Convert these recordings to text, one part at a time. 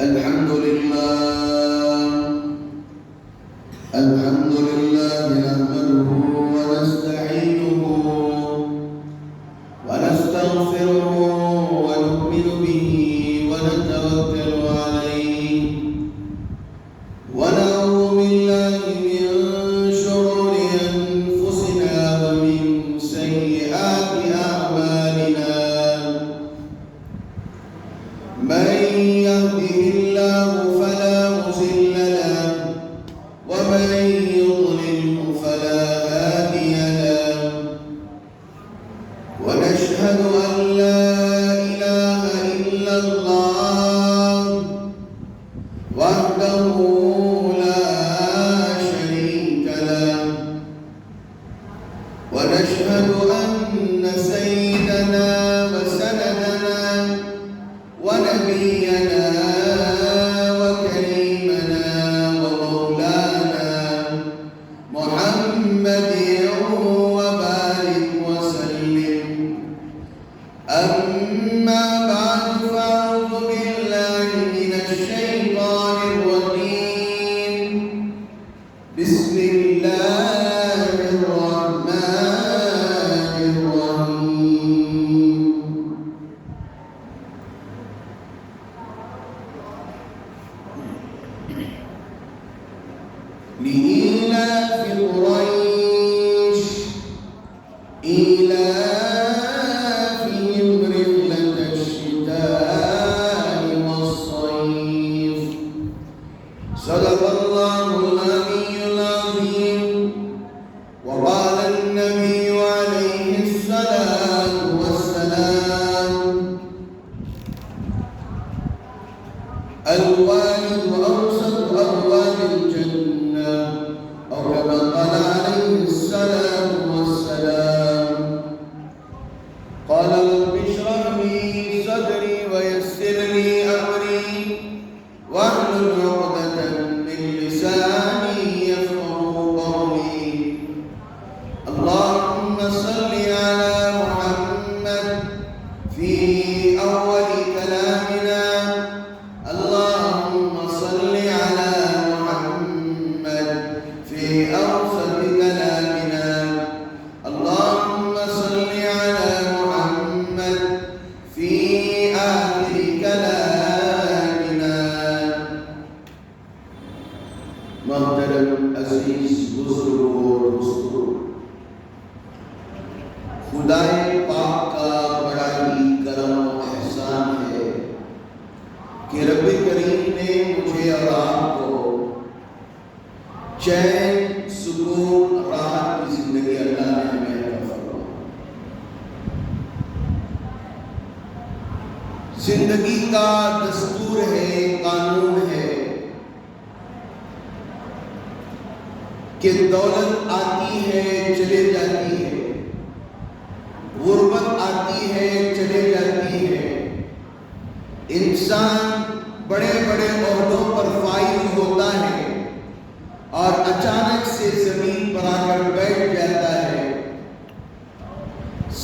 الحمد لله نحمده ونستعينه ونستغفره ونؤمن به ونتوكل عليه ونعوذ بالله من شرور أنفسنا ومن سيئات أعمالنا من يهده الله فلا مضل له ومن يضلل فلا هادي له ونشهد أن لا إله إلا الله وحده لا شريك له ونشهد أن سيدنا وسندنا ونبينا وكريمنا ومولانا محمد وبارك وسلم أما بعد فأعوذ بالله من الشيطان الرجيم بسم الله الرحمن الرحيم لإيلاف قريش إيلافهم رحلة الشتاء والصيف صدق الله العلي العظيم وقال النبي عليه الصلاة والسلام الوالد أوسط أبواب الجنة أو كما قال عليه الصلاة والسلام قال رب اشرح لي صدري ويسر لي أمري واحلل عقدة من لساني يفقهوا قولي اللهم صل على محمد في أول كلامنا اللهم صل على محمد في أوسط كلامنا اللهم صل على محمد في آخر كلامنا محترم عزیز بزرگوں اور دوستوں، خدائے پاک کا بڑا ہی کرم و احسان ہے کہ رب کریم نے مجھے اور آپ کو چین سکون راحت کی زندگی اللہ نے ہمیں عطا فرمائی۔ زندگی کا دستور ہے، قانون ہے کہ دولت آتی ہے چلے جاتی ہے، غربت آتی ہے چلے جاتی ہے، انسان بڑے بڑے عہدوں پر فائز ہوتا ہے اور اچانک سے زمین پر آ کر بیٹھ جاتا ہے۔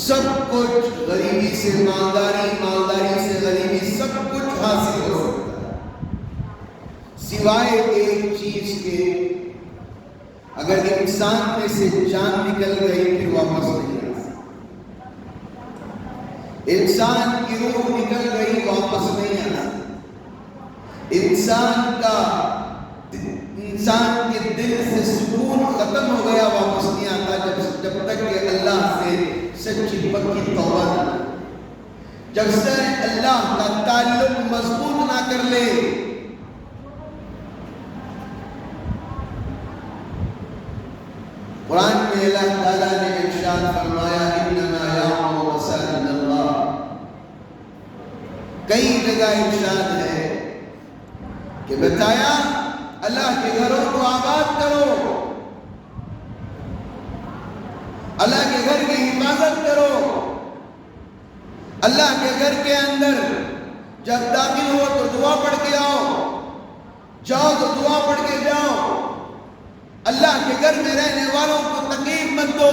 سب کچھ غریبی سے مالداری، مالداری سے غریبی، سب کچھ حاصل ہو سکتا ہے سوائے ایک چیز کے، اگر انسان میں سے جان نکل گئی پھر واپس نہیں آ سکتی۔ انسان کی روح نکل گئی واپس نہیں آ سکتی۔ انسان کے دل سے سکون ختم ہو گیا، واپس نہیں آتا جب تک کہ اللہ سے سچی پکی توبہ نہ، جب سے اللہ کا تعلق مضبوط نہ کر لے۔ قرآن میں اللہ تعالیٰ نے ارشاد فرمایا انما یعمر مساجد اللہ، کئی جگہ ارشاد ہے کہ بتایا اللہ کے گھروں کو آباد کرو، اللہ کے گھر کی حفاظت کرو، اللہ کے گھر کے اندر جب داخل ہو تو دعا پڑھ کے آؤ، جاؤ تو دعا پڑھ کے جاؤ، اللہ کے گھر میں رہنے والوں کو تکلیف مت دو،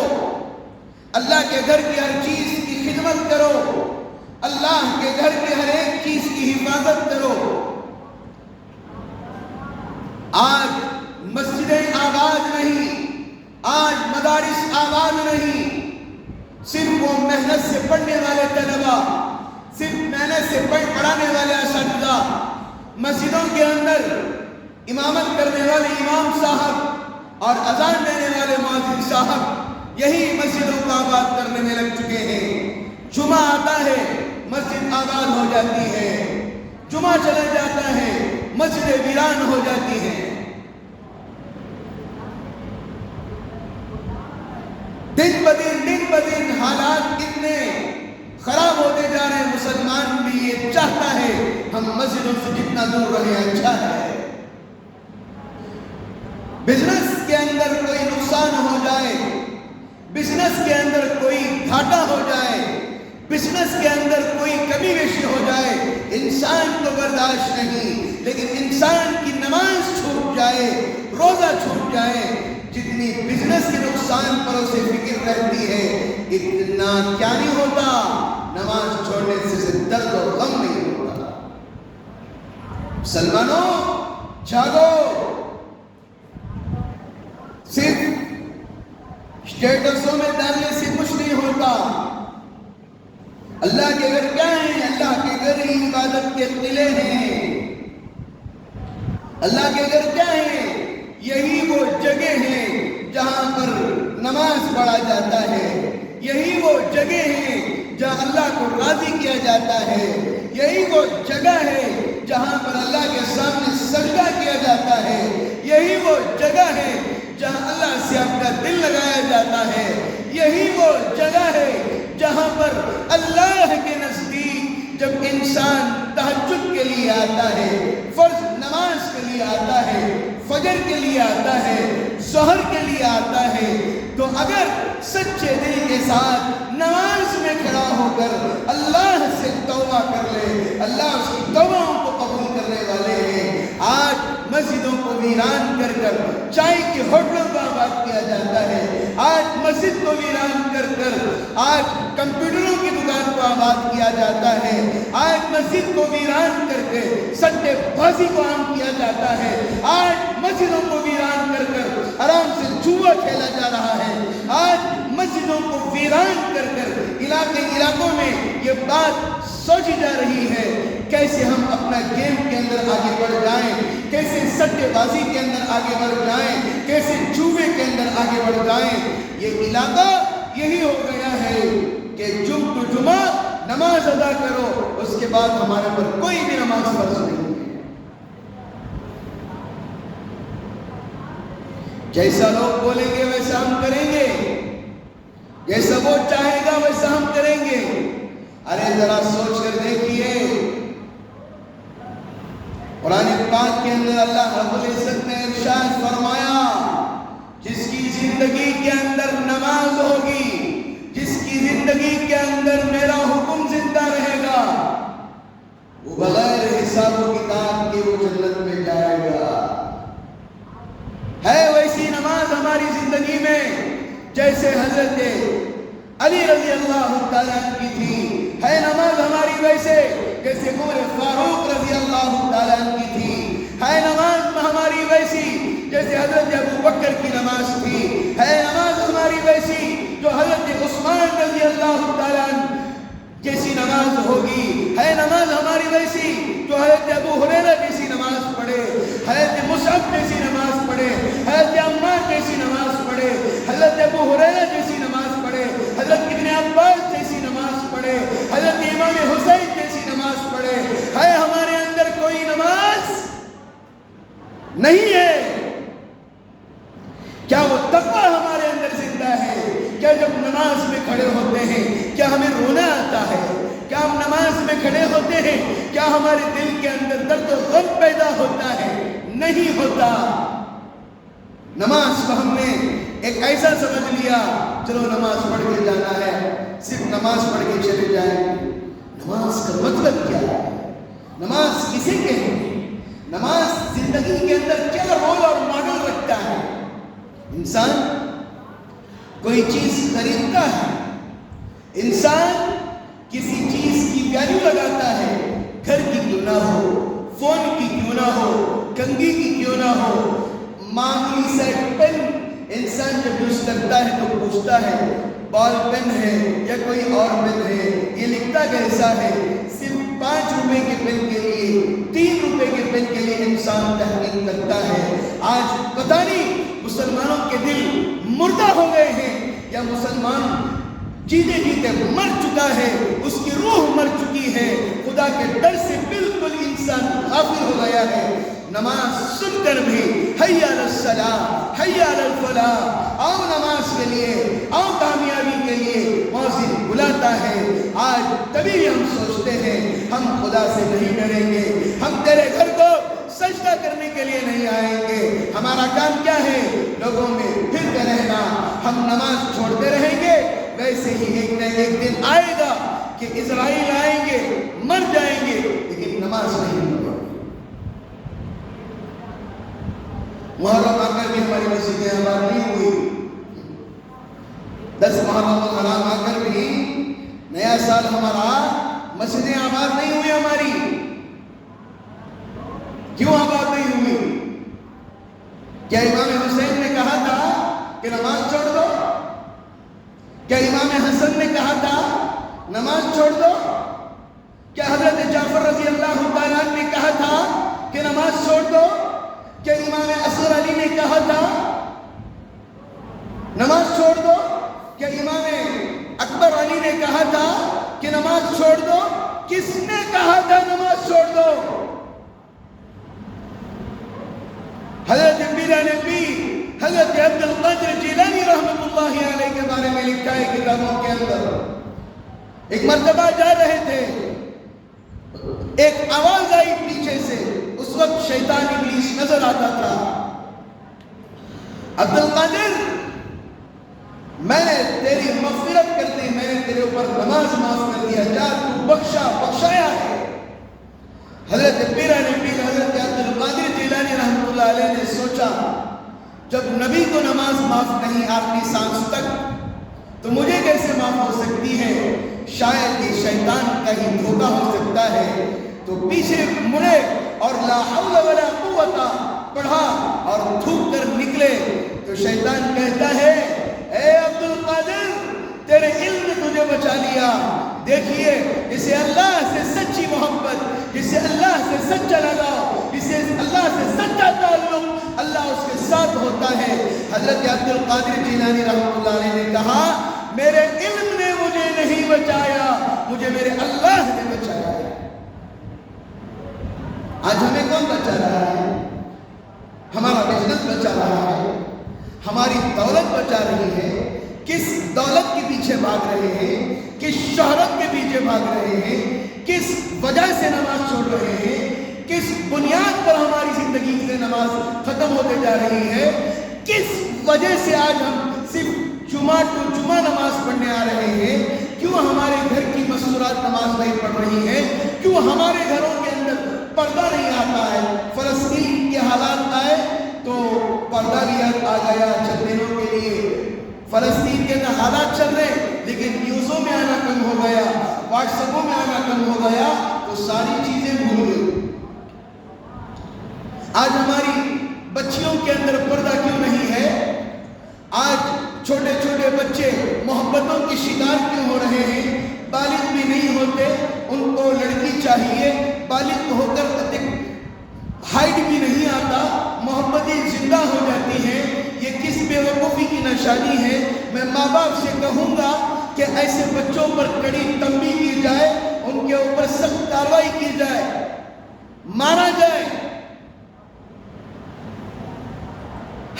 اللہ کے گھر کی ہر چیز کی خدمت کرو، اللہ کے گھر کی ہر ایک چیز کی حفاظت کرو۔ آج مسجدیں آباد نہیں، آج مدارس آباد نہیں، صرف وہ محنت سے پڑھنے والے طلبا، صرف محنت سے پڑھانے والے اساتذہ، مسجدوں کے اندر امامت کرنے والے امام صاحب اور اذان دینے والے مؤذن صاحب یہی مسجدوں کو آباد کرنے میں لگ چکے ہیں۔ جمعہ آتا ہے مسجد آباد ہو جاتی ہے، جمعہ چلا جاتا ہے مسجد ویران ہو جاتی ہے۔ دن بدن حالات کتنے خراب ہوتے جا رہے ہیں۔ مسلمان بھی یہ چاہتا ہے ہم مسجدوں سے جتنا دور رہے اچھا ہے۔ بزنس کے اندر کوئی نقصان ہو جائے، بزنس کے اندر کوئی گھاٹا ہو جائے، بزنس کے اندر کوئی کمی بیشی ہو جائے، انسان کو برداشت نہیں، لیکن انسان کی نماز چھوٹ جائے، روزہ چھوٹ جائے، جتنی بزنس کے نقصان پر اسے فکر رہتی ہے اتنا کیا نہیں ہوتا نماز چھوڑنے سے درد و غم نہیں ہوتا۔ مسلمانوں جاگو، صرف اسٹیٹسوں میں ڈالنے سے کچھ نہیں ہوتا۔ اللہ کے گھر کیا ہیں؟ اللہ کے گھر عبادت کے قلعے ہیں۔ اللہ کے گھر کیا ہیں؟ یہی وہ جگہ ہیں جہاں پر نماز پڑھا جاتا ہے، یہی وہ جگہ ہیں جہاں اللہ کو راضی کیا جاتا ہے، یہی وہ جگہ ہے جہاں پر اللہ کے سامنے سجدہ کیا جاتا ہے، یہی وہ جگہ ہے جہاں اللہ سے اپنا دل لگایا جاتا ہے، یہی وہ جگہ ہے جہاں پر اللہ کے نزدیک جب انسان تہجد کے لیے آتا ہے، فرض نماز کے لیے آتا ہے، فجر کے لیے آتا ہے، ظہر کے لیے آتا ہے، تو اگر سچے دل کے ساتھ نماز میں کھڑا ہو کر اللہ سے توبہ کر لے، اللہ اس کی توبوں کو قبول کرنے والے ہیں۔ آج مسجدوں کو ویران کر کر چائے کی ہوٹلوں کو آباد کیا جاتا ہے، آج مسجد کو ویران کر کر آج کمپیوٹروں کی دکان کو آباد کیا جاتا ہے، آج مسجد کو ویران کر کے سٹے بازی کو عام کیا جاتا ہے، آج مسجدوں کو ویران کر کر آرام سے جوا کھیلا جا رہا ہے، آج مسجدوں کو ویران کر کر علاقوں میں یہ بات سوچی جا رہی ہے کیسے ہم اپنا گیم کے اندر آگے بڑھ جائیں، کیسے سٹے بازی کے اندر آگے بڑھ جائیں، کیسے جوے کے اندر آگے بڑھ جائیں۔ یہ علاقہ یہی ہو گیا ہے کہ جمعہ نماز ادا کرو، اس کے بعد ہمارے پر کوئی بھی نماز فرض نہیں ہے۔ جیسا لوگ بولیں گے ویسا ہم کریں گے، جیسا وہ چاہے گا ویسا ہم کریں گے۔ ارے ذرا سوچ کر دیکھیے، قرآن پاک کے اندر اللہ رب العزت نے ارشاد فرمایا جس کی زندگی کے اندر نماز ہوگی، جس کی زندگی کے اندر میرا حکم زندہ رہے گا، وہ بغیر حساب و کتاب کے وہ جنت میں جائے گا۔ ہے ویسی نماز ہماری زندگی میں جیسے حضرت علی رضی اللہ تعالیٰ کی تھی، ہے نماز ہماری ویسے جیسے عمر فاروق رضی اللہ تعالیٰ کی تھی، ہے نماز ہماری ویسی جیسے حضرت ابو بکر کی نماز تھی، ہے نماز ہماری ویسی جو حضرت عثمان رضی اللہ تعالیٰ جیسی نماز ہوگی، ہے نماز ہماری ویسی جو حضرت ابو ہریرہ جیسی نماز پڑھے، حضرت مصعب جیسی نماز پڑھے، حضرت عمار جیسی نماز پڑھے، حضرت ابو ہریرہ جیسی نماز پڑھے، حضرت ابن عباس جیسی نماز پڑھے، حضرت امام حسین جیسی نماز پڑھے۔ ہے ہمارے اندر کوئی نماز نہیں ہے؟ کیا وہ تقویٰ ہمارے اندر زندہ ہے؟ کیا جب نماز میں کھڑے ہوتے ہیں کیا ہمیں رونا آتا ہے؟ کیا ہم نماز میں کھڑے ہوتے ہیں کیا ہمارے دل کے اندر درد و غم پیدا ہوتا ہے؟ نہیں ہوتا۔ نماز کو ہم نے ایک ایسا سمجھ لیا چلو نماز پڑھ کے جانا ہے، صرف نماز پڑھ کے چلے جائیں۔ نماز کا مطلب کیا ہے؟ نماز کسے کہیں گے؟ نماز زندگی کے اندر کیا رول اور ماڈل رکھتا ہے؟ انسان کوئی چیز خریدتا ہے، انسان کسی چیز کی ویلیو لگاتا ہے، گھر کی کیوں نہ ہو، فون کی کیوں نہ ہو، کنگھی کی کیوں نہ ہو، معمولی سا پین انسان جب یوز کرتا ہے تو پوچھتا ہے بال پین ہے یا کوئی اور پین ہے، یہ لکھتا کیسا ہے؟ صرف 5 روپے کے پین کے لیے 3 روپے کے پین کے لیے انسان تحقیق کرتا ہے۔ آج پتہ نہیں مسلمانوں کے دل مردہ ہو گئے ہیں یا مسلمان جیتے جیتے مر چکا ہے، اس کی روح مر چکی ہے، خدا کے ڈر سے بالکل انسان غافل ہو گیا ہے۔ نماز سن کر بھی حی علی الصلاۃ حی علی الفلاح، آؤ نماز کے لیے، آؤ کامیابی کے لیے مؤذن بلاتا ہے۔ آج تبھی ہم سوچتے ہیں ہم خدا سے نہیں ڈریں گے، ہم تیرے گھر کو سجدہ کرنے کے لیے نہیں آئیں گے۔ ہمارا کام کیا ہے؟ لوگوں میں پھرتے رہنا۔ ہم نماز چھوڑتے رہیں گے، ویسے ہی ایک نہ ایک دن آئے گا کہ اسرائیل آئیں گے، مر جائیں گے، لیکن نماز نہیں پڑھیں گے۔ محرم آ کر بھی ہماری مسجدیں آباد نہیں ہوئی، 10 محرم الحرام آ کر بھی نیا سال ہمارا مسجدیں آباد نہیں ہوئی ہماری۔ کیوں آباد نہیں ہوئی؟ کیا امام حسین نے کہا تھا کہ نماز چھوڑ دو؟ کیا امام حسن نے کہا تھا نماز چھوڑ دو؟ کیا حضرت جعفر رضی اللہ تعالیٰ نے کہا تھا کہ نماز چھوڑ دو؟ کیا امام اصغر علی نے کہا تھا نماز چھوڑ دو؟ کیا امام اکبر علی نے کہا تھا کہ نماز چھوڑ دو؟ کس نے کہا تھا نماز چھوڑ دو؟ حضرت پیر نبی حضرت عبد القادر جیلانی رحمۃ اللہ علیہ کے بارے میں لکھا ہے کتابوں کے اندر۔ ایک مرتبہ جا رہے تھے، ایک آواز آئی پیچھے سے، اس وقت شیطان ابلیس نظر آتا تھا۔ عبد القادر، میں نے تیری مغفرت کر دی، میں نے تیرے اوپر نماز معاف کر دیا، جا تو بخشایا ہے۔ حضرت پیر نبی حضرت عبد القادر جیلانی رحمۃ اللہ علیہ نے سوچا جب نبی کو نماز معاف نہیں آخری سانس تک تو مجھے کیسے معاف ہو سکتی ہے؟ شاید یہ شیطان کا ہی دھوکہ ہو سکتا ہے۔ تو پیچھے مڑے اور لا حول ولا قوت پڑھا اور تھوک کر نکلے تو شیطان کہتا ہے اے عبد القادر، تیرے علم نے تجھے بچا لیا۔ دیکھیے، جسے اللہ سے سچی محبت، جسے اللہ سے سچا لگاؤ، جسے اللہ سے سچا تعلق، اللہ اس کے ساتھ ہوتا ہے۔ حضرت عبد القادر جیلانی رحمۃ اللہ علیہ نے کہا میرے علم نے مجھے نہیں بچایا، مجھے میرے اللہ نے بچایا ہے۔ آج ہمیں کون بچا رہا ہے؟ ہمارا بزنس بچا رہا ہے، ہماری دولت بچا رہی ہے۔ کس دولت کے پیچھے بھاگ رہے ہیں؟ کس شہرت کے پیچھے بھاگ رہے ہیں؟ کس وجہ سے نماز چھوڑ رہے ہیں؟ کس بنیاد پر ہماری زندگی سے نماز ختم ہوتے جا رہی ہے؟ کس وجہ سے آج ہم صرف جمعہ ٹو جمعہ نماز پڑھنے آ رہے ہیں؟ کیوں ہمارے گھر کی مستورات نماز نہیں پڑھ رہی ہیں؟ کیوں ہمارے گھروں کے اندر پردہ نہیں آتا ہے؟ فلسطین کے حالات آئے تو پردہ بھی آ گیا چند دنوں کے لیے۔ فلسطین کے اندر حالات چل رہے لیکن نیوزوں میں آنا کم ہو گیا، واٹس ایپوں میں آنا کم ہو گیا تو ساری چیزیں بھول گئی۔ آج ہماری بچیوں کے اندر پردہ کیوں نہیں ہے؟ آج چھوٹے چھوٹے بچے محبتوں کی شکار کیوں ہو رہے ہیں؟ بالغ بھی نہیں ہوتے، ان کو لڑکی چاہیے، بالغ ہو کر ہائٹ بھی نہیں آتا، محبتیں زندہ ہو جاتی ہیں۔ یہ کس بے وقوفی کی نشانی ہے؟ میں ماں باپ سے کہوں گا کہ ایسے بچوں پر کڑی تنبیہ کی جائے، ان کے اوپر سخت کارروائی کی جائے، مارا جائے۔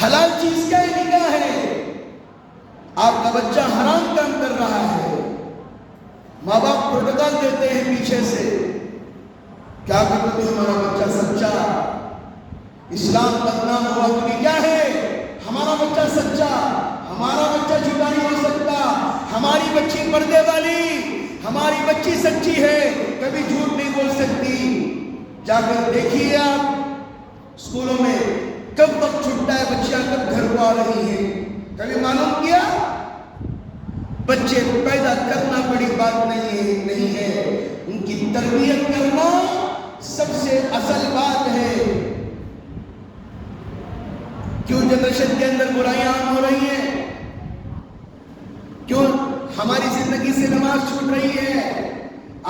حلال چیز کا یہ نکاح ہے، آپ کا بچہ حرام کام کر رہا ہے، ماں باپ پروٹوکول دیتے ہیں پیچھے سے، کیا کرتے ہیں ہمارا بچہ سچا، اسلام بدنام ہوا تو کیا ہے؟ ہمارا بچہ سچا، ہمارا بچہ جھوٹا نہیں ہو سکتا، ہماری بچی پردے والی، ہماری بچی سچی ہے، کبھی جھوٹ نہیں بول سکتی۔ جا کر دیکھیے آپ اسکولوں میں کب وقت چھٹتا ہے، بچیاں کب گھر کو آ رہی ہیں، کبھی معلوم کیا؟ بچے پیدا کرنا بڑی بات نہیں ہے، ان کی تربیت کرنا سب سے اصل بات ہے۔ کے اندر برائیاں عام ہو رہی ہیں؟ کیوں ہماری زندگی سے نماز چھوٹ رہی ہے؟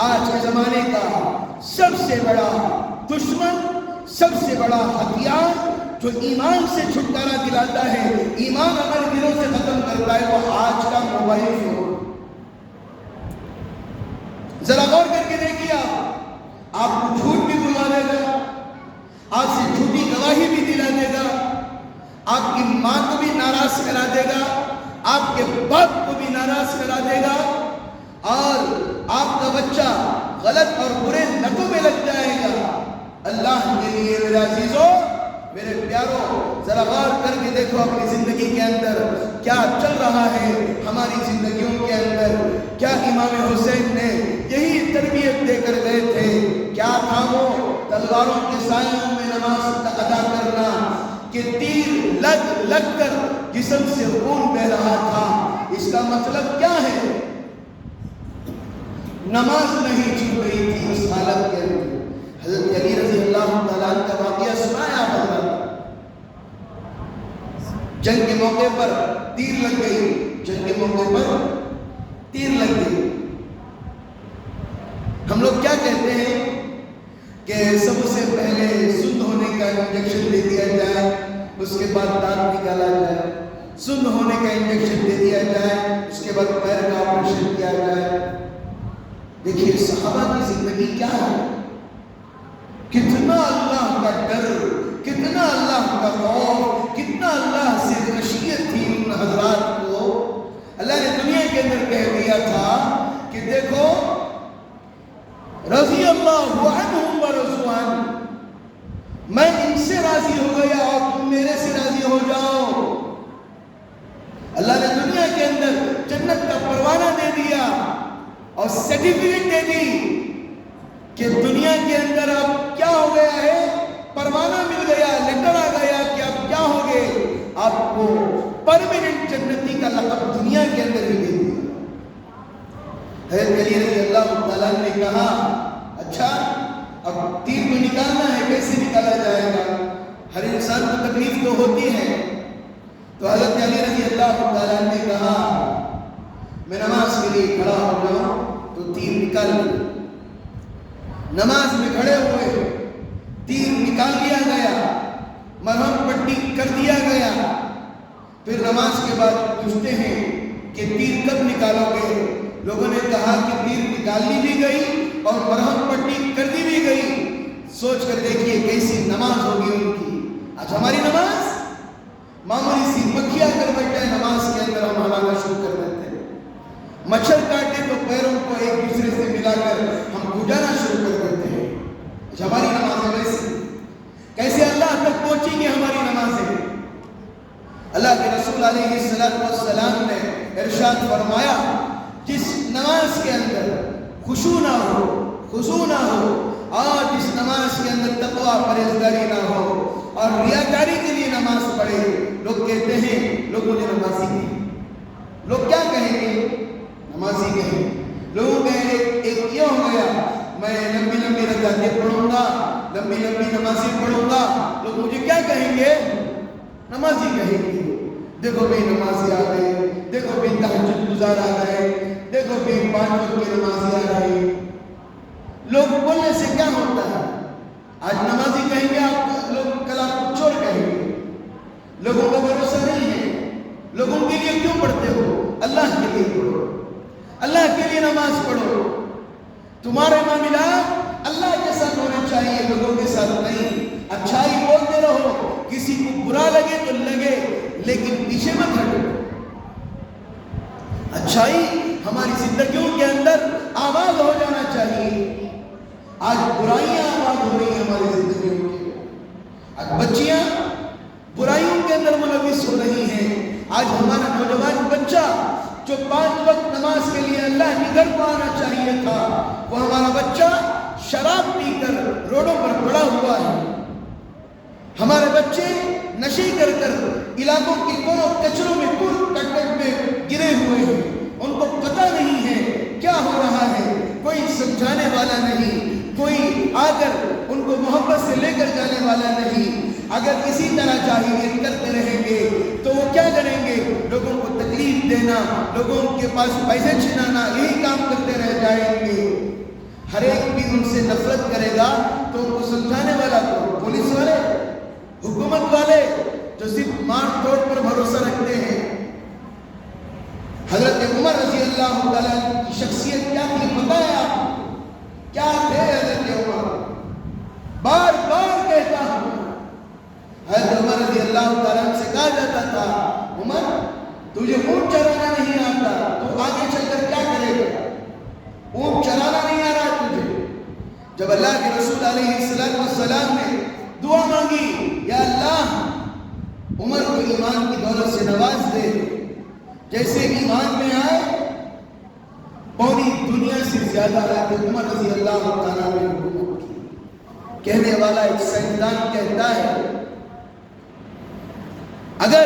آج کے زمانے کا سب سے بڑا دشمن، سب سے بڑا ہتھیار جو ایمان سے چھٹکارا دلاتا ہے، ایمان ہمارے دلوں سے ختم کرتا ہے، وہ آج کا موبائل فون۔ ذرا غور کر کے دیکھیے، آپ کو جھوٹ بھی بلا دے گا، آپ سے جھوٹی گواہی بھی دلا دے گا، آپ کی ماں کو بھی ناراض کرا دے گا، آپ کے باپ کو بھی ناراض کرا دے گا، اور آپ کا بچہ غلط اور برے لتوں میں لگ جائے گا۔ اللہ کے لیے میرے عزیزوں، میرے پیاروں، ذرا غور کر کے دیکھو اپنی زندگی کے اندر کیا چل رہا ہے۔ ہماری زندگیوں کے اندر کیا امام حسین نے یہی تربیت دے کر گئے تھے؟ کیا تھا وہ؟ تلواروں کے سائوں میں نماز ادا کرنا، کہ تیر لگ لگ کر جسم سے خون بہ رہا تھا۔ اس کا مطلب کیا ہے؟ نماز نہیں چھوٹ رہی تھی اس حالت کے اندر۔ حضرت علی رضی اللہ تعالیٰ عنہ کا واقعہ سنایا حضرت، جنگ کے موقع پر تیر لگ گئی، جنگ کے موقع پر تیر لگ گئی۔ ہم لوگ کیا کہتے ہیں کہ سب سے پہلے سند ہونے کا انجیکشن دے دیا جائے، اس کے بعد دانت نکالا جائے، سند ہونے کا انجیکشن دے دیا جائے، اس کے بعد پیر کا آپریشن کیا جائے۔ دیکھیے صحابہ کی زندگی کیا ہے، کتنا اللہ کا ڈر، کتنا اللہ کا خوف، کتنا اللہ سے خشیت تھی ان حضرات کو۔ اللہ نے دنیا کے اندر کہہ دیا تھا کہ دیکھو رضی اللہ عنہم ورضوا عنہ، میں ان سے راضی ہو گیا اور تم میرے سے راضی ہو جاؤ۔ اللہ نے دنیا کے اندر جنت کا پروانہ دے دیا اور سرٹیفکیٹ دے دی کہ دنیا کے اندر اب کیا ہو گیا ہے، پروانہ مل گیا، لیٹر آ گیا کہ اب کیا ہو گئے، آپ کو پرماننٹ جنتی کا لقب دنیا کے اندر ہی دے دیا۔ حضرت علی رضی اللہ تعالیٰ نے کہا اچھا اب تیر کو نکالنا ہے، کیسے نکالا جائے گا؟ ہر انسان کو تکلیف تو ہوتی ہے۔ تو حضرت علی رضی اللہ تعالیٰ نے کہا میں نماز کے لیے کھڑا ہو جاؤں تو تیر نکال لیا۔ نماز میں کھڑے ہوئے، تیر نکال لیا گیا، مرہم پٹی کر دیا گیا۔ پھر نماز کے بعد پوچھتے ہیں کہ تیر کب نکالو گے؟ لوگوں نے کہا کہ تیر نکالی بھی گئی اور مرہم پٹی کر دی بھی گئی۔ سوچ کر دیکھیے کیسی نماز ہوگی ان کی۔ آج ہماری نماز معمولی سی مکھیا کر بیٹھے نماز کے اندر ہم ہلانا شروع کر دیتے ہیں، مچھر کاٹے تو پیروں کو ایک دوسرے سے ملا کر ہم گھجانا شروع کر دیتے ہیں۔ آج ہماری نمازیں ویسی، کیسے اللہ تک پہنچیں گے ہماری نمازیں؟ اللہ کے رسول علیہ السلام نے ارشاد فرمایا جس نماز کے اندر خشوع نہ ہو، خضوع نہ ہو، اور جس نماز کے اندر تقویٰ پرہیزگاری نہ ہو اور ریاکاری کے لیے نماز پڑھے، لوگ کہتے ہیں لوگوں نے نمازی کی۔ لوگ کیا کہیں گے؟ نمازی کہیں گے۔ لوگوں کہیں گے ایک یہ ہو گیا میں لمبی لمبی رکعتیں پڑھوں گا، لمبی لمبی نمازیں پڑھوں گا، لوگ مجھے کیا کہیں گے؟ نمازی کہیں گے۔ دیکھو بھئی نمازی آ گئے، دیکھو بھئی تہجد گزار آ گئے، دیکھو بھئی 5 وقت کے نمازی آ رہے۔ لوگ بولنے سے کیا ہوتا ہے؟ آج نمازی کہیں گے آپ لوگ، کل آپ کو چور کہیں گے۔ لوگوں کا بھروسہ نہیں ہے۔ لوگوں کے لیے کیوں پڑھتے ہو؟ اللہ کے لیے پڑھو، اللہ کے لیے نماز پڑھو۔ تمہارے معاملات اللہ کے ساتھ ہونے چاہیے، لوگوں کے ساتھ نہیں۔ اچھائی بولتے رہو، کسی کو برا لگے تو لگے لیکن پیچھے مت ہٹو۔ اچھائی ہماری زندگیوں کے اندر آباد ہو جانا چاہیے۔ آج برائیاں آباد ہو رہی ہیں ہماری زندگیوں کے، آج بچیاں برائیوں کے اندر ملوث ہو رہی ہیں۔ آج ہمارا نوجوان بچہ جو 5 وقت نماز کے لیے اللہ کی گھر کو آنا چاہیے تھا، وہ ہمارا بچہ شراب پی کر روڈوں پر پڑا ہوا ہے۔ ہمارے بچے نشے کر کر علاقوں کے کونوں کچروں میں میں گرے ہوئے ہیں، ان کو پتہ نہیں ہے کیا ہو رہا ہے، کوئی سمجھانے والا نہیں، کوئی آ کر ان کو محبت سے لے کر جانے والا نہیں۔ اگر اسی طرح جاہلیت کرتے رہیں گے تو وہ کیا کریں گے؟ لوگوں کو تکلیف دینا، لوگوں کے پاس پیسے چھنانا، یہی کام کرتے رہ جائیں گے۔ ہر ایک بھی ان سے نفرت کرے گا تو ان کو سمجھانے والا تو پولیس والے، حکومت والے جو صرف مار توڑ پر بھروسہ رکھتے ہیں۔ حضرت عمر رضی اللہ تعالیٰ کی شخصیت کیا تھی پتہ ہے آپ؟ کیا تھے حضرت عمر؟ بار بار کہتا ہوں، حضرت عمر رضی اللہ تعالیٰ سے کہا جاتا تھا، عمر تجھے اونٹ چرانا نہیں آتا تو آگے چل کر کیا کرے گا؟ اونٹ چرانا نہیں آ رہا تجھے؟ جب اللہ کے رسول علیہ السلام نے دعا مانگی، یا اللہ عمر کو ایمان کی دولت سے نواز دے، جیسے ایمان میں آئے پوری دنیا سے زیادہ حضرت عمر رضی اللہ تعالیٰ نے حکومت کی۔ کہنے والا ایک سائنسدان کہتا ہے اگر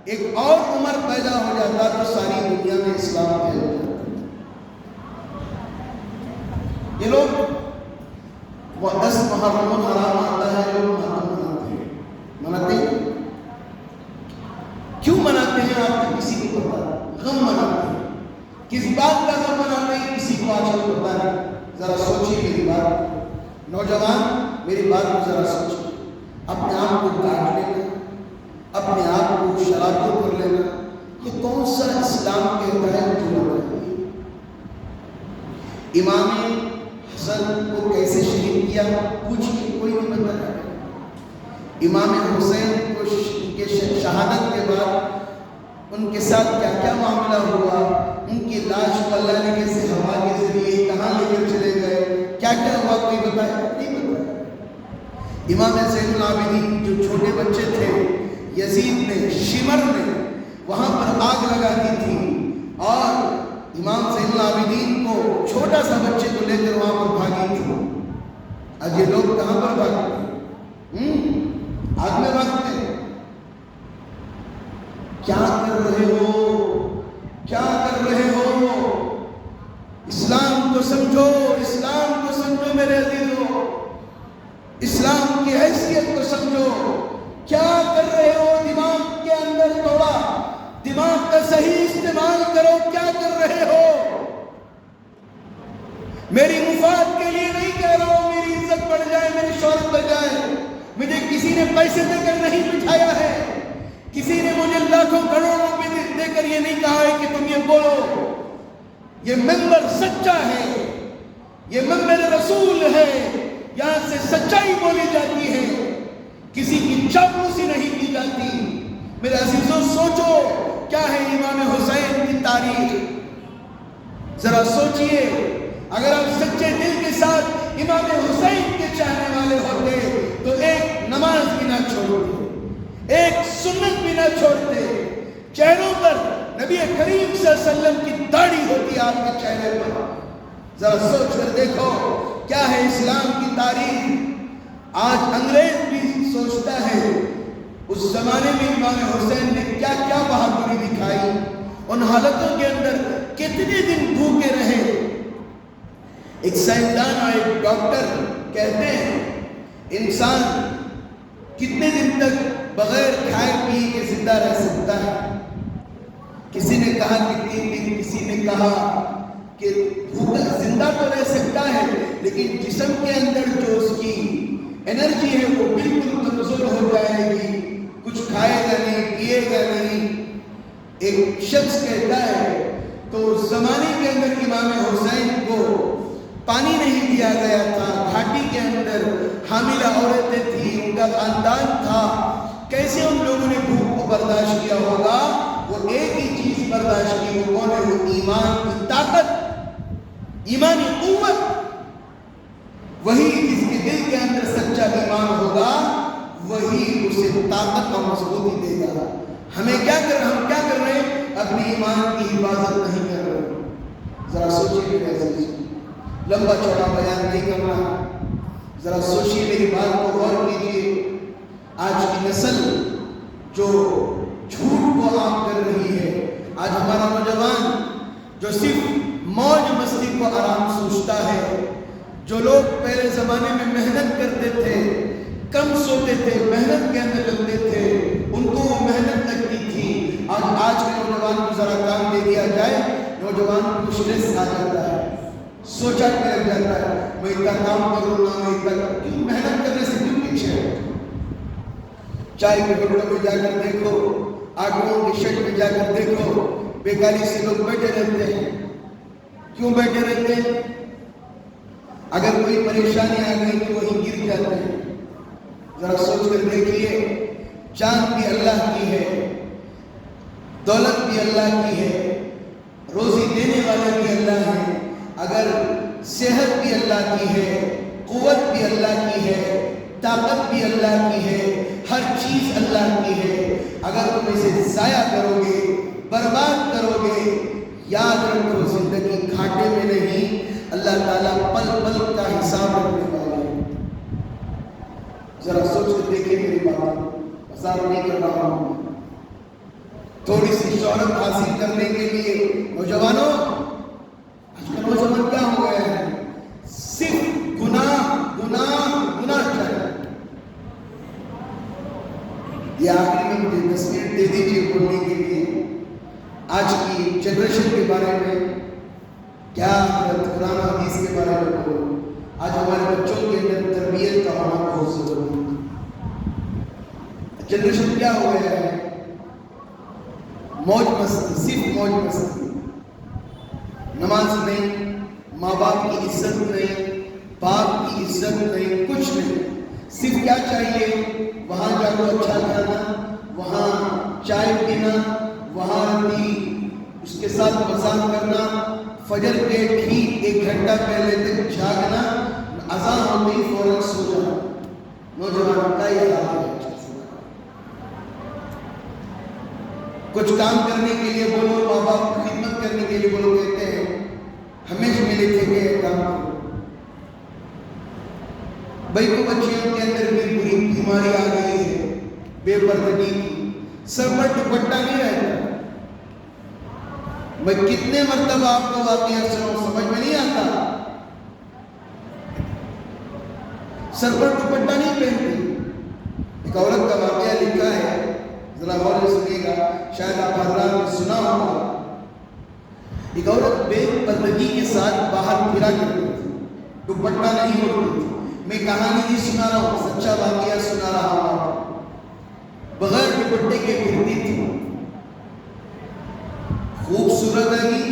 ایک اور عمر پیدا ہو جاتا تو ساری دنیا میں اسلام پھیل جاتا۔ یہ لوگ وہ 10 محرم الحرام آتا ہے، لوگ مناتے ہیں۔ کیوں مناتے ہیں آپ کو کسی کو پتا؟ غم مناتے ہیں۔ کس بات کا غم مناتے ہیں کسی کو آج کل پتا نہیں۔ ذرا سوچیے میری بات، نوجوان میری بات کو ذرا سوچیے۔ اپنے آپ کو کاٹ لینا، اپنے آپ کو شرابوں کر لینا، یہ کون سا اسلام کہتا ہے جو مناتے؟ امام حسن کو کیسے شہید کیا پوچھیے، کوئی نہیں بتا رہا۔ امام حسین کو کے شہادت کے بعد ان کے ساتھ کیا کیا معاملہ ہوا، ان کی لاش کو اللہ نے کیسے ہوا کے ذریعے کہاں لے کر چلے گئے، کیا کیا ہوا کوئی بتایا؟ نہیں بتایا۔ امام زین العابدین جو چھوٹے بچے تھے، یزید نے شمر نے وہاں پر آگ لگا دی تھی اور امام زین العابدین کو چھوٹا سا بچے کو لے کر وہاں پر بھاگی تھی۔ آج یہ لوگ کہاں پر بھاگتے ہیں؟ آگ میں بھاگتے ہیں۔ کیا کر رہے ہو؟ کیا کر رہے ہو؟ اسلام کو سمجھو، اسلام کو سمجھو میرے عزیزو، اسلام کی حیثیت کو سمجھو۔ کیا کر رہے ہو؟ دماغ کے اندر توڑا، دماغ کا صحیح استعمال کرو۔ کیا کر رہے ہو؟ میری مفاد کے لیے نہیں کہہ رہا ہوں میری عزت بڑھ جائے، میری شہرت بڑھ جائے۔ مجھے کسی نے پیسے دے کر نہیں بٹھایا ہے، کسی نے مجھے لاکھوں کروڑوں روپے دے کر یہ نہیں کہا ہے کہ تم یہ بولو۔ یہ منبر سچا ہے، یہ منبر رسول ہے، یہاں سے سچائی بولی جاتی ہے، کسی کی چاپلوسی نہیں کی جاتی۔ میرے عزیزوں سوچو کیا ہے امام حسین کی تاریخ، ذرا سوچئے۔ اگر آپ سچے دل کے ساتھ امام حسین کے چاہنے والے ہوتے تو ایک نماز بھی نہ چھوڑتے، ایک سنت بھی نہ چھوڑتے۔ چہروں پر نبی کریم صلی اللہ علیہ وسلم کی داڑھی ہوتی آپ کے چہرے پر۔ ذرا سوچ کر دیکھو کیا ہے اسلام کی تاریخ۔ آج انگریز بھی سوچتا ہے اس زمانے میں امام حسین نے کیا کیا بہادری دکھائی، ان حالتوں کے اندر کتنے دن بھوکے رہے۔ ایک سائنسدان اور ایک ڈاکٹر کہتے ہیں انسان کتنے دن تک بغیر کھائے پیے کے زندہ رہ سکتا ہے؟ کسی نے کہا کہ 3 دن، کسی نے کہا کہ زندہ تو رہ سکتا ہے لیکن جسم کے اندر جو اس کی انرجی ہے وہ بالکل کمزور ہو جائے گی، کچھ کھائے گا نہیں، پیے گا نہیں۔ ایک شخص کہتا ہے تو اس زمانے کے اندر امام حسین کو پانی نہیں دیا گیا تھا، گھاٹی کے اندر حاملہ عورتیں تھیں، ان کا خاندان تھا، کیسے ان لوگوں نے بھوک کو برداشت کیا ہوگا؟ وہ ایک ہی چیز برداشت کی، وہ کون ہے؟ وہ ایمان کی طاقت، ایمانی قوت۔ وہی جس کے دل کے اندر سچا ایمان ہوگا وہی اسے طاقت اور مضبوطی دے گا۔ ہم کیا کر رہے ہیں؟ اپنی ایمان کی حفاظت نہیں کر رہے۔ ذرا سوچیے میرے عزیز، لمبا چوڑا بیان نہیں کرنا، ذرا سوچیے میری بات کو غور کیجیے۔ آج کی نسل جو جھوٹ کو عام کر رہی ہے، آج ہمارا نوجوان جو صرف موج مستی کو آرام سوچتا ہے، جو لوگ پہلے زمانے میں محنت کرتے تھے، کم سوتے تھے، محنت اسٹریس آ جاتا ہے، سوچا کہ لگ جاتا ہے میں اتنا کام کروں گا، میں اتنا کیوں محنت کرنے سے کیوں پیچھے ہے؟ چائے کے ہوٹلوں میں جا کر دیکھو، آٹوں کی شٹ میں جا کر دیکھو، بیکاری سے لوگ بیٹھے رہتے ہیں۔ کیوں بیٹھے رہتے ہیں؟ اگر کوئی پریشانی آ گئی تو وہیں گر جاتے ہیں۔ ذرا سوچ کر دیکھیے، جان بھی اللہ کی ہے، دولت بھی اللہ کی ہے، روزی دینے والا بھی اللہ ہے، اگر صحت بھی اللہ کی ہے، قوت بھی اللہ کی ہے، طاقت بھی اللہ کی ہے، ہر چیز اللہ کی ہے، اگر تم اسے ضائع کرو گے، برباد کرو گے، یاد رکھو زندگی گھاٹے میں نہیں، اللہ تعالیٰ پل پل کا حساب رکھنے والا ہے۔ ذرا سوچ کر دیکھیں میری بات، مذاق نہیں کر رہا ہوں۔ تھوڑی سی شہرت حاصل کرنے کے لیے نوجوانوں، آج کا نوجوان کیا ہو گیا ہے؟ صرف گناہ گناہ گناہ چاہیے۔ یہ آخری میں مجھے 10 منٹ دے دیجیے بولنے کے لیے آج کی جنریشن کے بارے میں، کیا قرآن و حدیث کے بارے میں بولوں۔ آج ہمارے بچوں کے اندر تربیت کا ہونا بہت ضروری ہے۔ جنریشن کیا ہو گیا ہے؟ موج مستی، صرف موج مستی، نماز نہیں، ماں باپ کی عزت نہیں، باپ کی عزت نہیں، کچھ نہیں، صرف کیا چاہیے؟ وہاں جا کر اچھا کھانا، وہاں چائے پینا، وہاں بھی اس کے ساتھ مذاق کرنا، فجر کے ٹھیک 1 گھنٹہ پہلے تک جاگنا، اذان ہوتے ہی فوراً سو جانا۔ نوجوان کا یہ حال ہے۔ کچھ کام کرنے کے لیے بولو، ماں باپ کی خدمت کرنے کے لیے بولو، کہتے ہیں ہمیشہ ملے تھے کہ یہ کام کرو۔ بھائی کو بچیوں کے اندر بھی بری بیماری آ گئی ہے، بے پردگی کی، سر پر دوپٹہ نہیں رہتا۔ میں کتنے مرتبہ آپ کو واقعہ سنوں، سمجھ میں نہیں آتا۔ سر پر دوپٹہ نہیں پہنتی۔ ایک عورت کا واقعہ لکھا ہے، ذرا غور سے سنیے گا، شاید آپ حضرات نے سنا ہوگا۔ ایک عورت بے پردگی کے ساتھ باہر پھرا کرتی تھی، دوپٹہ نہیں اوڑھتی تھی۔ میں کہانی نہیں سنا رہا ہوں، سچا واقعہ سنا رہا ہوں۔ بغیر دوپٹے کے پھرتی تھی، خوبصورت رہی،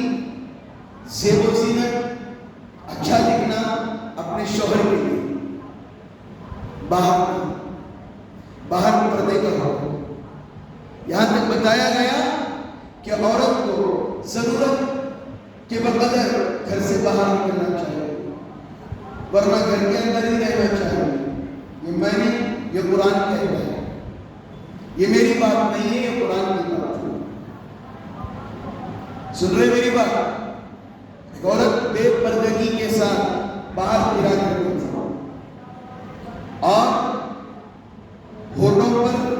زیب و زینت، اچھا دکھنا اپنے شوہر کے لیے، باہر پردے کا ہو۔ یہاں تک بتایا گیا کہ عورت کو ضرورت کے بقدر گھر سے باہر نکلنا چاہیے، ورنہ گھر کے اندر ہی رہنا چاہیے۔ یہ میں نے، یہ قرآن کہتا ہے، یہ میری بات نہیں ہے، یہ قرآن کی بات ہے۔ سن رہے میری بات؟ ایک عورت بے پردگی کے ساتھ باہر پھرا کرتی تھی اور ہونٹوں پر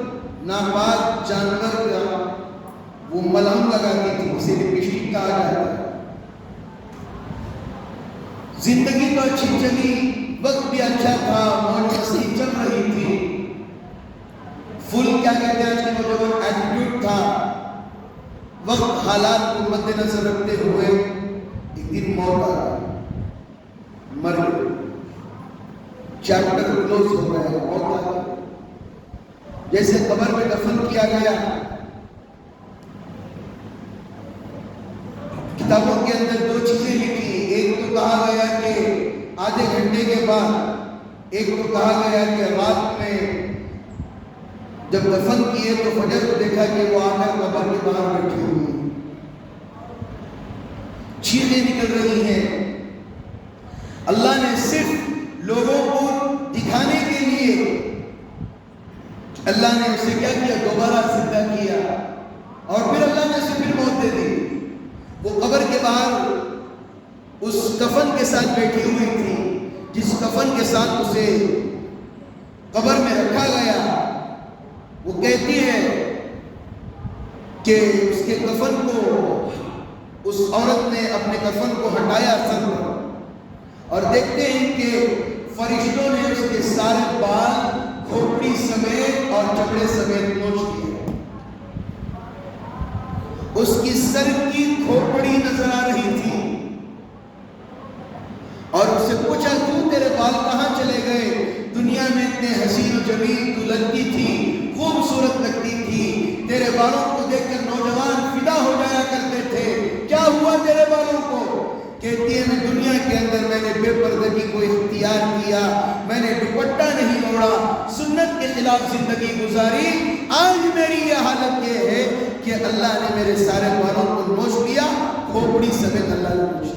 ناپاک جانور کا وہ ملہم لگاتی تھی، اسے لپسٹک کہا جاتا ہے۔ زندگی تو اچھی چلی، وقت بھی اچھا تھا، موج مستی چل رہی تھی، فل کیا کہتے ہیں آج کے نوجوان، ایٹیٹیوڈ تھا۔ وقت حالات کو مد نظر رکھتے ہوئے ایک دن موت آ گئی، مر گئی، چیپٹر کلوز ہو گیا، موت آ گئی۔ جیسے قبر میں دفن کیا گیا، کتابوں کے اندر 2 چیزیں لکھی، ایک تو کہا گیا کہ آدھے گھنٹے کے بعد، ایک تو کہا گیا کہ رات میں جب دفن کیے تو فجر کو دیکھا کہ وہ آ کر قبر کے باہر بیٹھی ہوئی، چیخیں نکل رہی ہیں۔ اللہ نے صرف لوگوں کو دکھانے کے لیے اللہ نے اسے کیا کیا؟ دوبارہ زندہ کیا، اور پھر اللہ نے اسے پھر موت دے دی۔ وہ قبر کے باہر اس کفن کے ساتھ بیٹھی ہوئی تھی جس کفن کے ساتھ اسے قبر میں رکھا گیا۔ وہ کہتی ہے کہ اس کے کفن کو، اس عورت نے اپنے کفن کو ہٹایا سر پر، اور دیکھتے ہیں کہ فرشتوں نے اس کے سارے بال کھوپڑی سمیت اور چمڑے سمیت نوچ دیا۔ اس کی سر کی کھوپڑی نظر آ رہی تھی، جمیل تو لگتی تھی، خوبصورت لگتی تھی، تیرے بالوں کو دیکھ کر نوجوان فدا ہو جایا کرتے تھے، کیا ہوا تیرے بالوں کو؟ کہتی ہے میں دنیا کے اندر میں نے بے پردگی کو اختیار کیا، میں نے دوپٹہ نہیں اوڑھا، سنت کے خلاف زندگی گزاری، آج میری یہ حالت یہ ہے کہ اللہ نے میرے سارے بالوں کو نوچ لیا، کھوپڑی سمیت اللہ نے نوچ لیا۔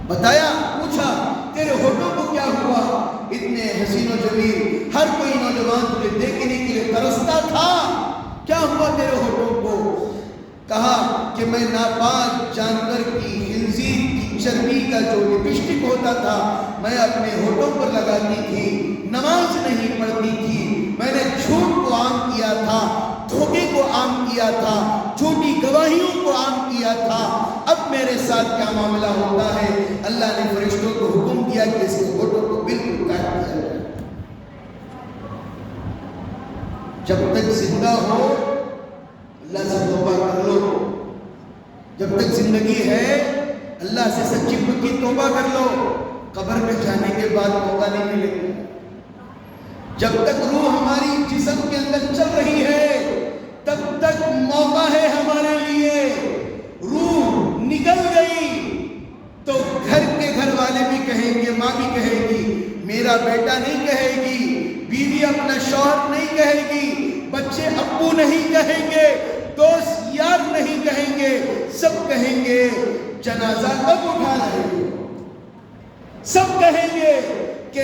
بتایا، پوچھا تیرے ہونٹوں کو کیا ہوا؟ اتنے حسین و جمیل، ہر کوئی نوجوان تجھے دیکھنے کے لیے ترستا تھا، کیا ہوا تیرے ہونٹوں کو؟ کہا کہ میں ناپاک جانور کی، خنزیر کی چربی کا جو لپسٹک ہوتا تھا میں اپنے ہونٹوں پر لگاتی تھی، نماز نہیں پڑھتی تھی، میں نے جھوٹ کو عام کیا تھا، دھوکے کو عام کیا تھا، جھوٹی گواہیوں کو عام کیا تھا، اب میرے ساتھ کیا معاملہ ہوتا ہے؟ اللہ نے فرشتوں کو حکم دیا کہ اس کے ہونٹوں کو بالکل کاٹ دیا جائے۔ جب تک زندہ ہو اللہ سے توبہ کر لو، جب تک زندگی ہے اللہ سے سچی پکی توبہ کر لو، قبر میں جانے کے بعد موقع نہیں ملے گا۔ جب تک روح ہماری جسم کے اندر چل رہی ہے تب تک موقع ہے ہمارے لیے، روح نکل گئی تو گھر کے گھر والے بھی کہیں گے، ماں بھی کہے گی، میرا بیٹا نہیں کہے گی، بیوی اپنا شوہر نہیں کہے گی، بچے ابو نہیں کہیں گے، دوست یار نہیں کہیں گے، سب کہیں گے جنازہ کب اٹھا رہے ہو؟ سب کہیں گے کہ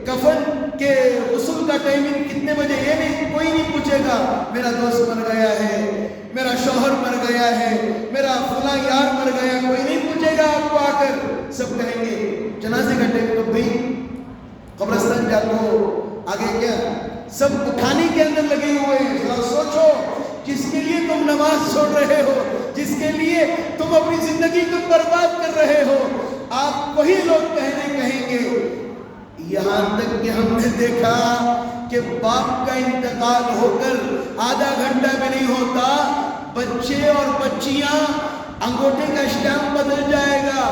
کفن کے غسل کا ٹائمنگ کتنے بجے؟ یہ نہیں، کوئی نہیں پوچھے گا میرا دوست مر گیا ہے، میرا شوہر مر گیا ہے، میرا فلاں یار مر گیا، کوئی نہیں پوچھے گا آپ کو آ کر، سب کہیں گے جنازے کا ٹائم تو بھائی قبرستان جاتے ہو، آگے کیا؟ سب اٹھانے کے اندر لگے ہوئے ہیں۔ ذرا سوچو، جس کے لیے تم نماز چھوڑ رہے ہو، جس کے لیے تم اپنی زندگی کو برباد کر رہے ہو، آپ وہی لوگ کہیں گے، یہاں تک کہ ہم نے دیکھا کہ باپ کا انتقال ہو کر آدھا گھنٹہ بھی نہیں ہوتا، بچے اور بچیاں انگوٹھے کا اسٹیمپ بدل جائے گا،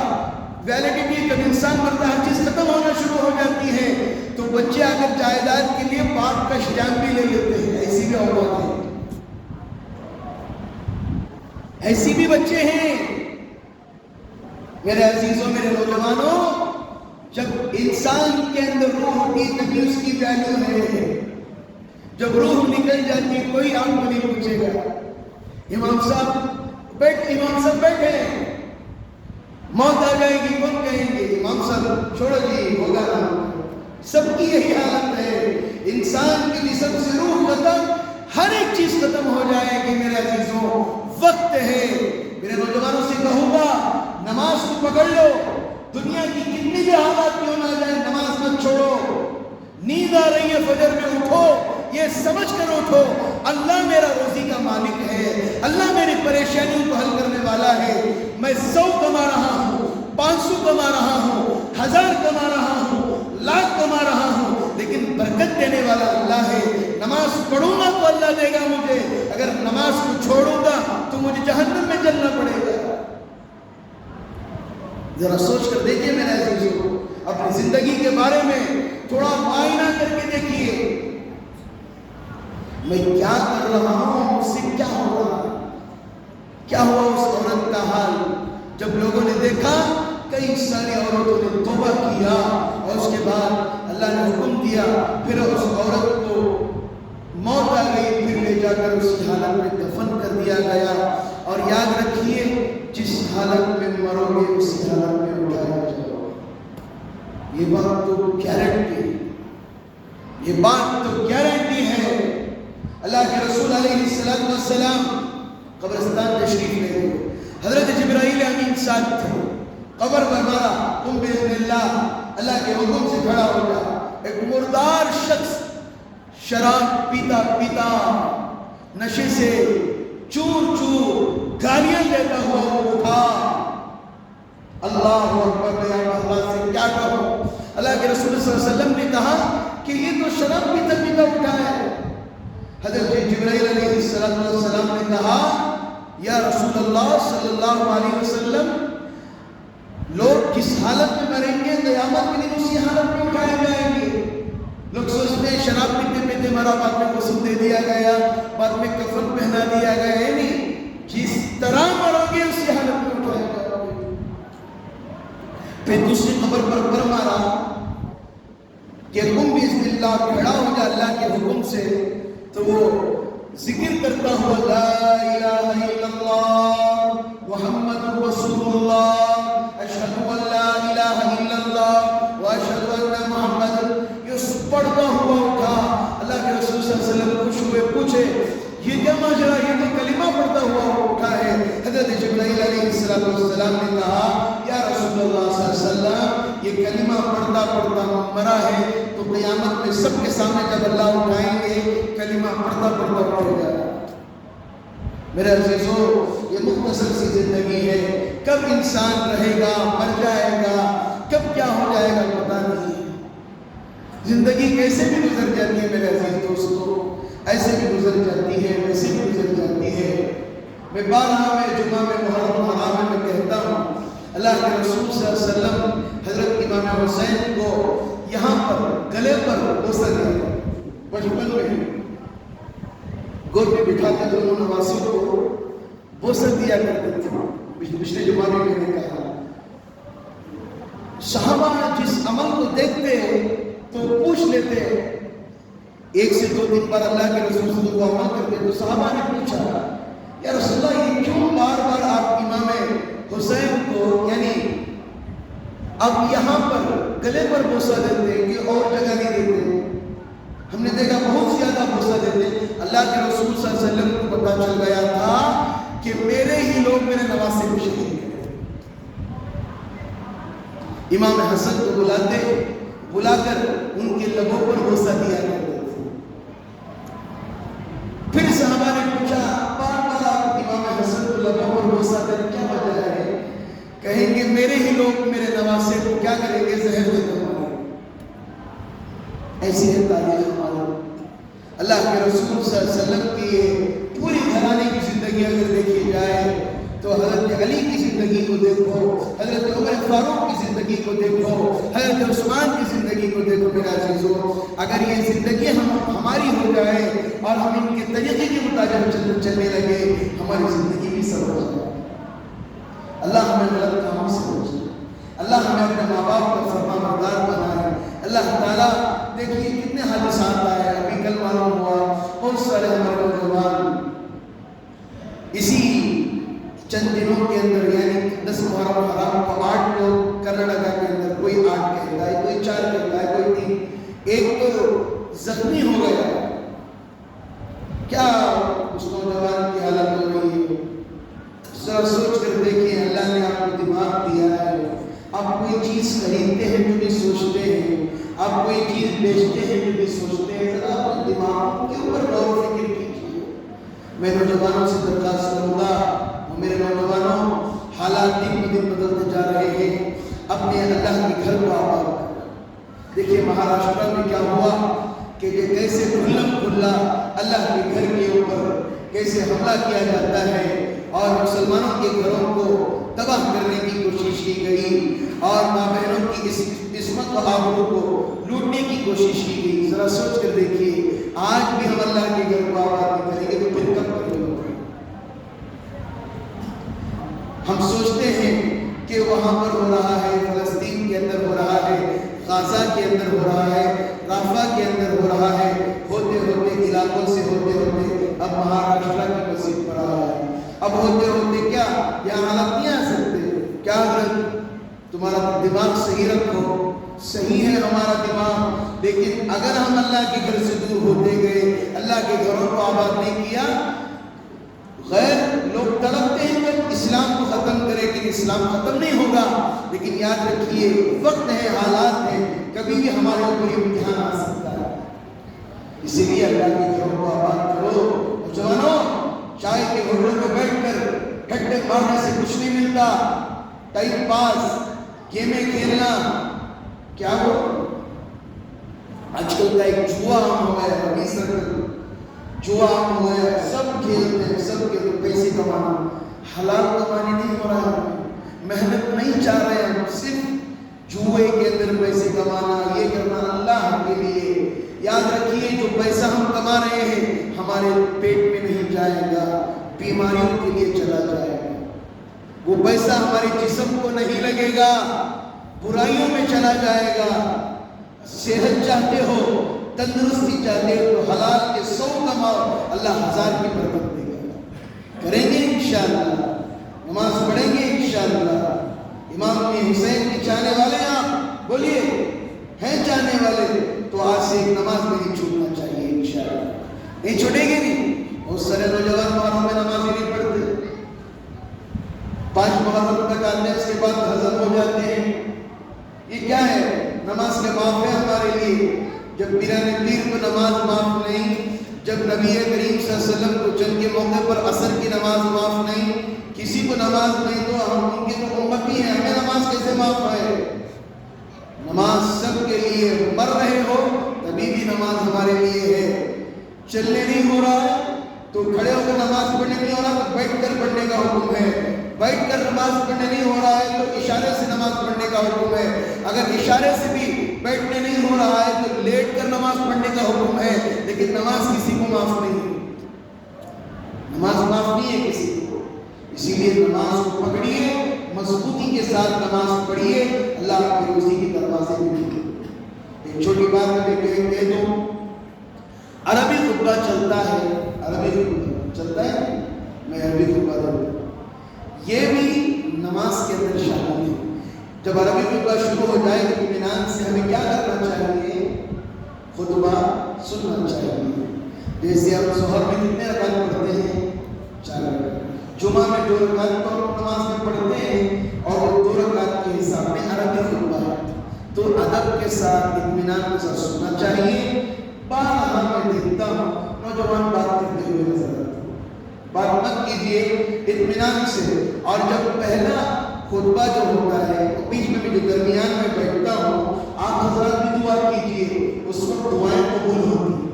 ویلیڈیٹی جب انسان مرتا ہر چیز ختم ہونا شروع ہو جاتی ہے، تو بچے اگر جائیداد کے لیے باپ کا اسٹیمپ بھی لے لیتے ہیں، ایسی بھی اولاد ہے، ایسی بھی بچے ہیں۔ میرے عزیزوں، میرے نوجوانوں، جب انسان کے اندر روح ہوتی ہے تبھی اس کی ویلیو ہے، جب روح نکل جاتی ہے کوئی آپ کو نہیں پوچھے گا، امام صاحب بیٹھے، موت آ جائے گی، کون کہیں گے امام صاحب چھوڑو جی ہوگا نا، سب کی یہی حالت ہے، انسان کے جسم سے روح ختم، ہر ایک چیز ختم ہو جائے گی۔ میرے عزیزوں، وقت ہے، میرے نوجوانوں سے کہوں گا نماز کو پکڑ لو، دنیا کی کتنی بھی حالات کیوں نہ جائے نماز مت چھوڑو، نیند آ رہی ہے فجر میں اٹھو، یہ سمجھ کر اٹھو اللہ میرا روزی کا مالک ہے، اللہ میری پریشانیوں کو حل کرنے والا ہے، میں 100 کما رہا ہوں، 500 کما رہا ہوں، 1000 کما رہا ہوں، لاکھ کما رہا ہوں، لیکن برکت دینے والا اللہ ہے، نماز پڑھوں گا تو اللہ دے گا مجھے، اگر نماز کو چھوڑوں گا تو مجھے جہنم میں جلنا پڑے گا۔ ذرا سوچ کر دیکھیے میرے عزیزوں، اپنی زندگی کے بارے میں تھوڑا معائنہ کر کے دیکھیے، میں کیا کر رہا ہوں، مجھ سے کیا ہو رہا ہے، کیا ہوا اس عورت کا حال جب لوگوں نے دیکھا کئی ساری عورتوں نے توبہ کیا اور اس کے بعد اللہ نے حکم دیا، پھر اس عورت کو موت آ گئی، پھر لے جا کر اس حالت میں دفن کر دیا گیا، اور یاد رکھیے جس حالت میں مرو گے اسی حالت میں اٹھایا جاؤ، یہ بات تو گارنٹی، یہ بات تو گارنٹی ہے۔ اللہ کے رسول علیہ السلام قبرستان تشریف لے گئے، حضرت جبرائیل امین ساتھ تھے، قبر پر مارا، تم باذن اللہ کے حکم سے کھڑا ہو جا، ایک مردار شخص شراب پیتا پیتا نشے سے چور چور گالیاں دیتا ہوا اٹھا، اللہ اکبر، میں اللہ سے کیا کہوں، اللہ کے رسول صلی اللہ علیہ وسلم نے کہا کہ یہ تو شراب پیتا پیتا اٹھا ہے۔ حضرت جبرائیل علیہ السلام نے کہا یا رسول اللہ صلی اللہ علیہ وسلم، لوگ جس حالت میں مریں گے قیامت کے دن اسی حالت میں اٹھائے جائیں گے۔ لوگ سوچتے شراب پیتے پیتے مرا، بعد میں غسل دے دیا گیا، بعد میں کفن پہنا دیا گیا. ہے نہیں، جس طرح مرو گے اسی حالت میں اٹھایا گیا. پھر دوسری قبر پر فرمایا کہ تم بسم اللہ کھڑا ہو جا اللہ کے حکم سے. تو وہ ذکر کرتا ہوا لا الہ الا اللہ محمد رسول اللہ اشہد ان لا الہ الا اللہ واشہد ان محمد، یہ پڑھتا ہوا اٹھا. اللہ کے رسول صلی اللہ علیہ وسلم خوش ہوئے، پوچھے یہ کیا ماجرا، یہ تو کلمہ پڑھتا ہوا اٹھا ہے. حضرت جبرائیل علیہ السلام نے کہا یا رسول اللہ صلی اللہ علیہ وسلم یہ کلمہ پڑھتا پڑھتا مرا ہے، تو قیامت میں سب کے سامنے جب اللہ اٹھائیں گے کلمہ پڑھتا پڑھتا پڑھ جائے. میرے عزیزو، یہ مختصر سی زندگی ہے. کب انسان رہے گا، مر جائے گا، کب کیا ہو جائے گا پتہ نہیں. زندگی کیسے بھی گزر جاتی ہے میرے عزیز دوستو، ایسے بھی گزر جاتی ہے، ویسے بھی گزر جاتی ہے. میں بارہا میں جمعہ میں محرم حرام میں کہتا ہوں، اللہ کے رسول صلی اللہ علیہ وسلم حضرت امام حسین کو یہاں پر گلے پر بوسہ دیا. بچپن میں گود میں بٹھاتے تھے، دونوں نواسوں کو بوسہ دیا کرتے تھے. پچھلے جمعہ میں نے کہا صحابہ جس عمل کو دیکھتے تو پوچھ لیتے، ایک سے دو دن پر اللہ کے رسول صلی اللہ علیہ وسلم عمل کرتے. تو صحابہ نے پوچھا یا رسول اللہ یہ کیوں بار بار آپ امام حسین کو یعنی اب یہاں پر گلے پر بوسہ دیتے کہ اور جگہ نہیں دیتے؟ ہم نے دیکھا بہت زیادہ بوسہ دیتے. اللہ کے رسول صلی اللہ علیہ وسلم کو پتہ چل گیا تھا کہ میرے ہی لوگ میرے نواسے کو شہید کریں. امام حسن کو بلا کر ان کے لبوں پر بوسہ دیا کرتے تھے. پھر صحابہ نے پوچھا بار بار آپ امام حسن کو لبوں پر بوسہ دیں، کیا وجہ ہے؟ کہیں گے میرے ہی لوگ میرے نواسے کو کیا کریں گے، زہر دے دیں. ایسی ہے تاریخ ہماری. اللہ کے رسول صلی اللہ علیہ وسلم کی پوری گھرانے کی زندگی اگر دیکھی جائے تو حضرت علی کی زندگی کو دیکھو، حضرت عمر فاروق کی زندگی کو دیکھو، حضرت عثمان کی زندگی کو دیکھو. میرے عزیزو، اگر یہ زندگی ہماری ہو جائے اور ہم ان کے طریقے کے مطابق چلنے لگے، ہماری زندگی بھی سب ہو جائے. اللہ ہمیں غلط کاموں سے بچائے، اللہ ہمیں اپنے ماں باپ کا فرما بردار بنائے. اللہ تعالیٰ دیکھیے کتنے حادثات آئے، ابھی کل معلوم ہوا بہت سارے ہمارے نوجوان اسی چند دنوں کے اندر یعنی 10 محرم حرام کو 8 لوگ کرناٹکا کے اندر، کوئی 8 کہتا ہے، کوئی 4 کہتا ہے، کوئی 3، ایک تو زخمی ہو گیا. کیا اس نوجوان کی حالت ہو گئی ہے؟ ذرا سوچ کر دیکھیں. اللہ نے آپ کو دماغ دیا ہے، آپ کوئی چیز خریدتے ہیں جو بھی سوچتے ہیں، آپ کوئی چیز بیچتے ہیں جو بھی سوچتے ہیں. ذرا اپنے دماغ کے اوپر غور و فکر کیجیے. میں نوجوانوں سے درخواست کروں گا، میرے نوجوانوں، حالات دن بدن بدلتے جا رہے ہیں، اپنے اللہ کے گھر کو آباد کریں. دیکھیے مہاراشٹر میں کیا ہوا کہ یہ کیسے کھلم کھلا اللہ کے گھر کے اوپر کیسے حملہ کیا جاتا ہے اور مسلمانوں کے گھروں کو تباہ کرنے کی کوشش کی گئی اور ماں بہنوں کی عصمت و آبرو کو لوٹنے کی کوشش کی گئی. ذرا سوچ کر دیکھیے، آج بھی ہم اللہ کے گھر کو آباد کریں گے تو پھر کب کریں گے؟ ہم سوچتے ہیں کہ وہاں پر ہو رہا ہے، فلسطین کے اندر ہو رہا ہے، غزہ کے اندر ہو رہا ہے، رافہ کے اندر ہو رہا ہے، ہوتے ہوتے علاقوں سے ہوتے ہوتے اب مہاراشٹر کی مسجد پر آ رہا ہے. اب ہوتے ہوتے کیا یہاں حالت نہیں آ سکتے؟ کیا حضرت تمہارا دماغ صحیح رکھو، صحیح ہے ہمارا دماغ، لیکن اگر ہم اللہ کے گھر سے دور ہوتے گئے، اللہ کے گھروں کو آباد نہیں کیا، غیر لوگ تڑپتے ہیں کہ اسلام کو ختم کرے، لیکن اسلام ختم نہیں ہوگا. لیکن یاد رکھیے وقت ہے، حالات ہیں، کبھی بھی ہمارے اوپر امتحان آ سکتا ہے. اسی لیے اللہ کے گھروں کو آباد کرو. نوجوانوں، چائے کے گھوڑوں میں بیٹھ کر ٹھٹے مارنے سے کچھ نہیں ملتا. ٹائم پاس، گیمیں کھیلنا، کیا ہو آج کل کا ایک جوا عام ہو گیا ہے، جوا عام ہو گیا ہے، سب کھیلتے ہیں، سب کے پیسے کمانا. حلال کمانے نہیں ہو رہا ہے، محنت نہیں چاہ رہے ہیں، صرف جوئے کے اندر پیسے کمانا، یہ کرنا اللہ کے لیے یاد رکھیے جو پیسہ ہم کما رہے ہیں ہمارے پیٹ میں نہیں جائے گا، بیماریوں کے لیے چلا جائے گا۔ وہ پیسہ ہمارے جسم کو نہیں لگے گا، برائیوں میں چلا جائے گا۔ صحت چاہتے ہو، تندرستی چاہتے ہو تو حلال کے 100 کماؤ، اللہ 1000 کی برکت دے گا۔ کریں گے انشاءاللہ، نماز پڑھیں گے انشاءاللہ۔ امام حسین کی چاہنے والے آپ بولیے ہیں چاہنے والے، تو آج سے ایک نماز میں نہیں چھوٹنا چاہیے انشاءاللہ۔ نہیں چھوٹے گے نہیں؟ بہت سارے نوجوان محرم میں نماز ہی نہیں پڑھتے، 5 محرم تک آتے ہیں، اس کے بعد ہضم ہو جاتے ہیں۔ یہ کیا ہے؟ نماز کے معاف ہے ہمارے لیے۔ جب پیران پیر کو نماز معاف نہیں، جب نبی کریم صلی اللہ علیہ وسلم کو جنگ کے موقع پر عصر کی نماز معاف نہیں، کسی کو نماز نہیں، تو ہم ان کے تو امتی ہیں، ہمیں نماز کیسے معاف ہے؟ نماز سب کے لیے، مر رہے ہو تبھی بھی نماز ہمارے لیے ہے۔ چلنے نہیں ہو رہا ہے تو کھڑے ہو کر نماز پڑھنے نہیں ہو رہا تو بیٹھ کر پڑھنے کا حکم ہے۔ بیٹھ کر نماز پڑھنے نہیں ہو رہا ہے تو اشارے سے نماز پڑھنے کا حکم ہے۔ اگر اشارے سے بھی بیٹھنے نہیں ہو رہا ہے تو لیٹ کر نماز پڑھنے کا حکم ہے۔ لیکن نماز کسی کو معاف نہیں ہے، نماز معاف نہیں ہے کسی کو۔ اسی لیے نماز کو پکڑیے، مضبوطی کے ساتھ نماز پڑھیے، اللہ آپ کی روزی کے دروازے بھی کھولے۔ ایک چھوٹی بات میں کہہ دوں، عربی خطبہ چلتا ہے، عربی خطبہ چلتا ہے، میں عربی خطبہ دوں، یہ بھی نماز کے اندر شامل ہے۔ جب عربی خطبہ شروع ہو جائے تو اطمینان سے ہمیں کیا کرنا چاہیے؟ خطبہ سننا چاہیے۔ جیسے ہم ظہر میں کتنے رکعت پڑھتے ہیں؟ 4 رکعت۔ جمعہ میں 2 رکعت تو نماز میں پڑھتے ہیں، اور وہ 2 رکعت کے حساب میں عربی خطبہ ہے، تو ادب کے ساتھ اطمینان کے ساتھ سننا چاہیے۔ بارہا میں دیکھتا ہوں نوجوان بات کرتے ہوئے نظر آتے ہیں، بات مت کیجیے، اطمینان سے۔ اور جب پہلا خطبہ جو ہوتا ہے بیچ میں بھی جو درمیان میں بیٹھتا ہوں، آپ حضرات بھی دعا کیجیے، اس وقت دعائیں قبول ہوتی ہیں۔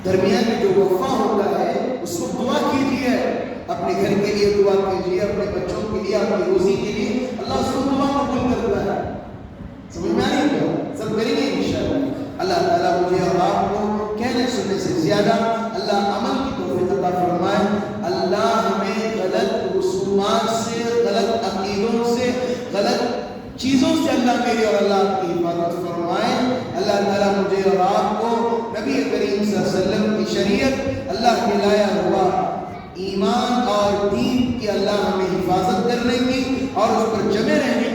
درمیان میں جو وقفہ ہوتا ہے اس کو دعا کیجیے، اپنے گھر کے لیے دعا کیجیے، اپنے بچوں کے لیے، اپنی روزی کے لیے، اللہ اس کو دعا قبول کرتا ہے۔ سمجھ میں آئی کیا؟ سب کریں گے انشاءاللہ۔ اللہ تعالیٰ مجھے اور آپ کو کہنے سننے سے زیادہ اللہ عمل کی توفیق عطا فرمائے۔ اللہ ہمیں غلط رسومات سے، غلط عقیدوں سے، غلط چیزوں سے اللہ میرے اور اللہ آپ کی حفاظت فرمائے۔ اللہ تعالیٰ مجھے اور آپ کو نبی کریم صلی اللہ علیہ وسلم کی شریعت، اللہ کے لایا ہوا ایمان اور دین کی اللہ ہمیں حفاظت کرنے کی اور اس پر جمے رہنے